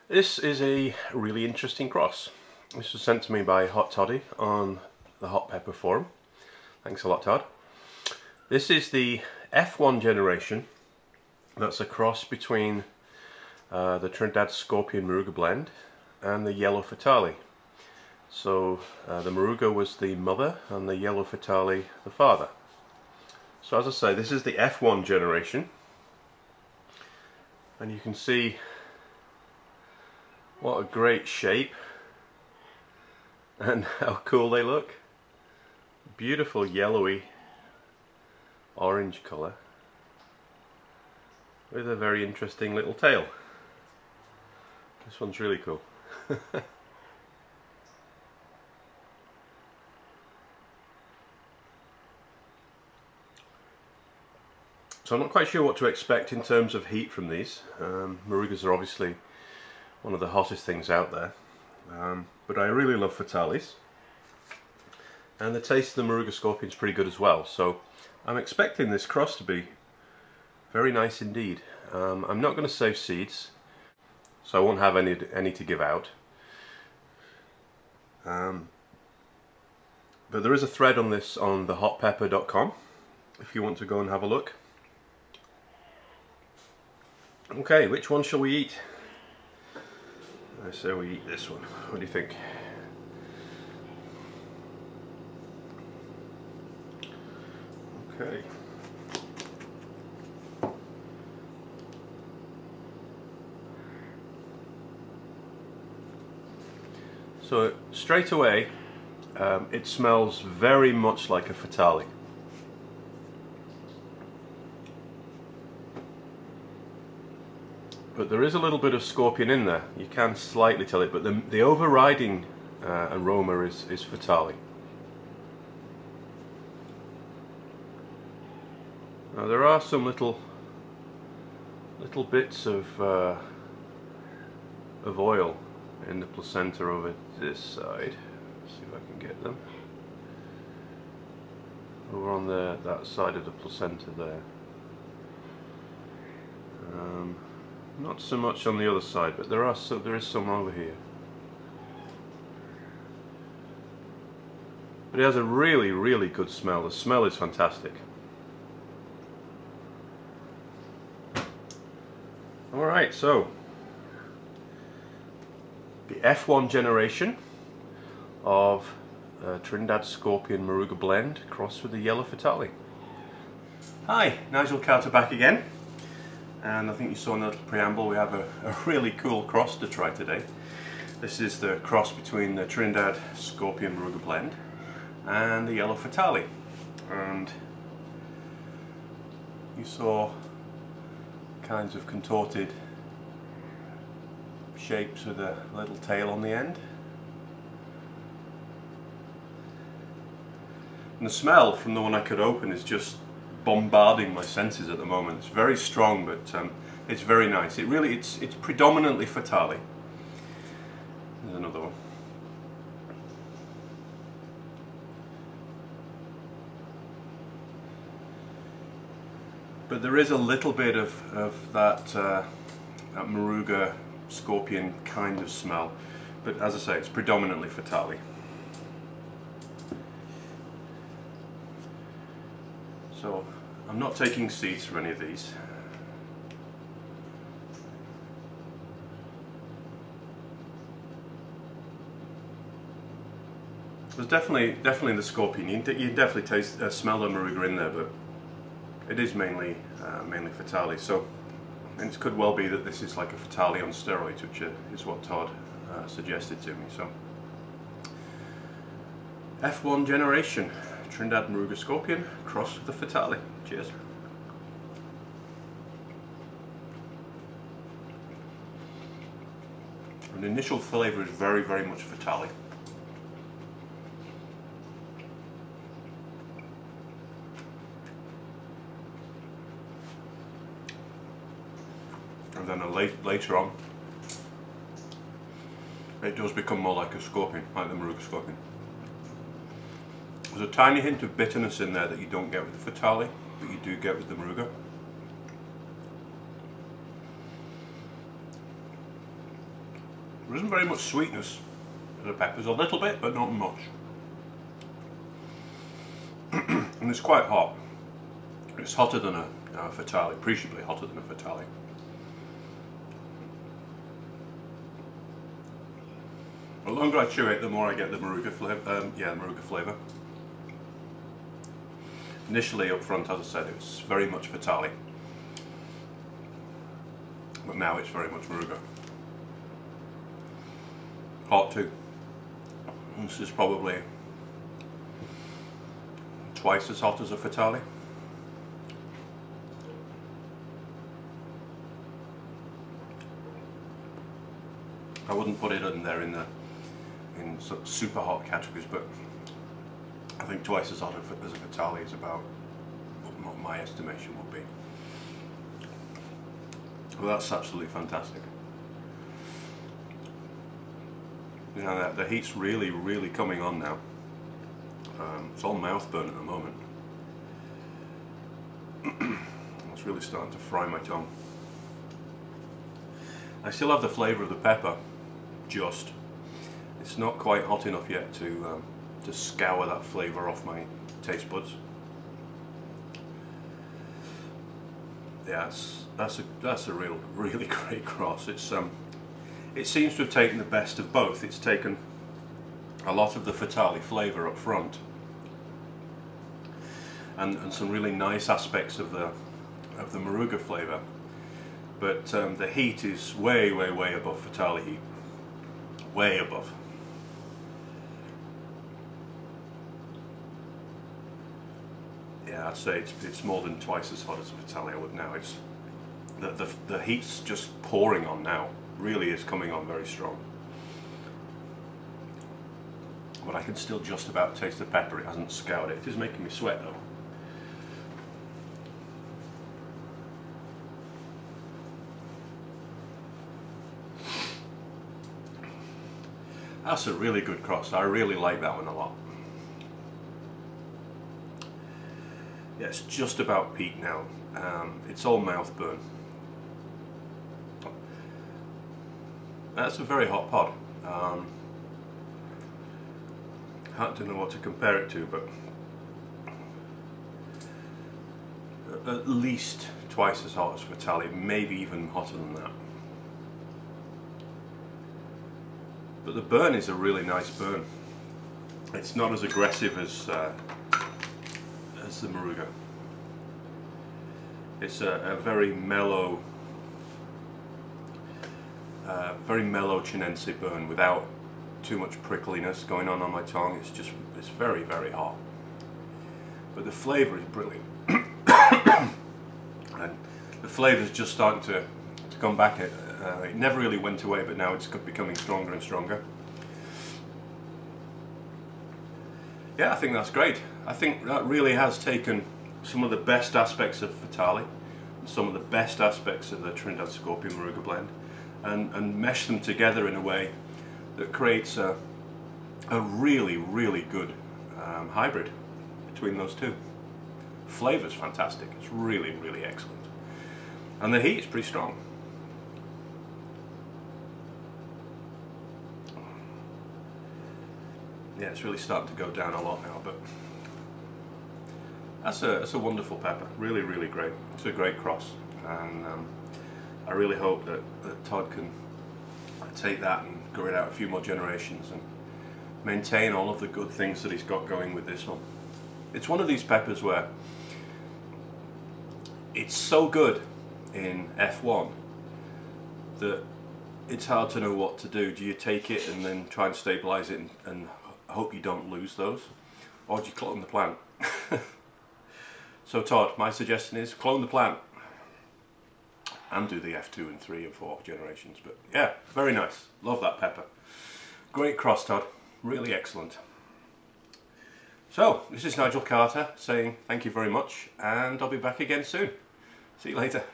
This is a really interesting cross. This was sent to me by Hottoddy on the hot pepper forum. Thanks a lot, Todd. This is the F1 generation. That's a cross between the Trinidad Scorpion Moruga Blend and the Yellow Fatalii. So the Moruga was the mother and the Yellow Fatalii the father. So as I say, this is the F1 generation, and you can see what a great shape and how cool they look. Beautiful yellowy orange colour with a very interesting little tail. This one's really cool. So I'm not quite sure what to expect in terms of heat from these. Morugas are obviously one of the hottest things out there, but I really love Fataliis, and the taste of the Moruga Scorpion is pretty good as well, so I'm expecting this cross to be very nice indeed. I'm not going to save seeds, so I won't have any to give out, but there is a thread on this on thehotpepper.com if you want to go and have a look. Okay, which one shall we eat? I say we eat this one. What do you think? Okay. So straight away, it smells very much like a Fatalii. But there is a little bit of scorpion in there. You can slightly tell it, but the overriding aroma is Fatalii. Now there are some little bits of oil in the placenta over this side. Let's see if I can get them. Over on that side of the placenta there. Not so much on the other side, but there is some over here. But it has a really, really good smell. The smell is fantastic. Alright, so the F1 generation of Trinidad Scorpion Moruga Blend crossed with the Yellow Fatalii. Hi, Nigel Carter back again. And I think you saw in the little preamble we have a really cool cross to try today. This is the cross between the Trinidad Scorpion Moruga Blend and the Yellow Fatalii. And you saw kinds of contorted shapes with a little tail on the end. And the smell from the one I could open is just bombarding my senses at the moment. It's very strong, but it's very nice. It's predominantly Fatalii. There's another one. But there is a little bit of that Moruga Scorpion kind of smell. But as I say, it's predominantly Fatalii. So I'm not taking seeds from any of these. There's definitely the scorpion. You can definitely smell the Moruga in there, but it is mainly Fatalii. So it could well be that this is like a Fatalii on steroids, which is what Todd suggested to me. So F1 generation. Trinidad Moruga Scorpion crossed with the Fatalii. Cheers. And the initial flavour is very, very much Fatalii. And then later on, it does become more like a scorpion, like the Moruga Scorpion. There's a tiny hint of bitterness in there that you don't get with the Fatalii, but you do get with the Moruga. There isn't very much sweetness to the peppers, a little bit, but not much. And it's quite hot. It's hotter than a Fatalii, appreciably hotter than a Fatalii. The longer I chew it, the more I get the Moruga flavour. The Moruga flavour. Initially, up front, as I said, it was very much Fatalii, but now it's very much Moruga. Hot too. This is probably twice as hot as a Fatalii. I wouldn't put it in there in sort of super hot categories, but I think twice as hot as a Fatalii is about what my estimation would be. Well, that's absolutely fantastic. You know, the heat's really coming on now. It's all mouth burn at the moment. It's really starting to fry my tongue. I still have the flavour of the pepper, just. It's not quite hot enough yet to scour that flavour off my taste buds. Yeah, that's a really great cross. It seems to have taken the best of both. It's taken a lot of the Fatalii flavour up front, and some really nice aspects of the Moruga flavour, but the heat is way above Fatalii heat, way above. Yeah, I'd say it's more than twice as hot as a Fatalii I would now. It's the heat's just pouring on now. Really is coming on very strong. But I can still just about taste the pepper. It hasn't scoured it. It is making me sweat though. That's a really good cross. I really like that one a lot. Yeah, it's just about peak now. It's all mouth burn. That's a very hot pod. I don't know what to compare it to, but at least twice as hot as Fatalii, maybe even hotter than that. But the burn is a really nice burn. It's not as aggressive as the Moruga. It's a very mellow Chinense burn without too much prickliness going on my tongue. It's very hot. But the flavour is brilliant. And the flavour is just starting to come back. It never really went away, but now it's becoming stronger and stronger. Yeah, I think that's great. I think that really has taken some of the best aspects of Fatalii, some of the best aspects of the Trinidad Scorpion Moruga Blend, and meshed them together in a way that creates a really good hybrid between those two. Flavour's fantastic. It's really excellent, and the heat is pretty strong. Yeah, it's really starting to go down a lot now, but that's a wonderful pepper. Really great. It's a great cross, and I really hope that Todd can take that and grow it out a few more generations and maintain all of the good things that he's got going with this one. It's one of these peppers where it's so good in F1 that it's hard to know what to do. Do you take it and then try and stabilise it and hope you don't lose those, or do you clone the plant? So Todd, my suggestion is clone the plant and do the F2 and 3 and 4 generations. But yeah, very nice. Love that pepper. Great cross, Todd. Really excellent. So this is Nigel Carter saying thank you very much, and I'll be back again soon. See you later.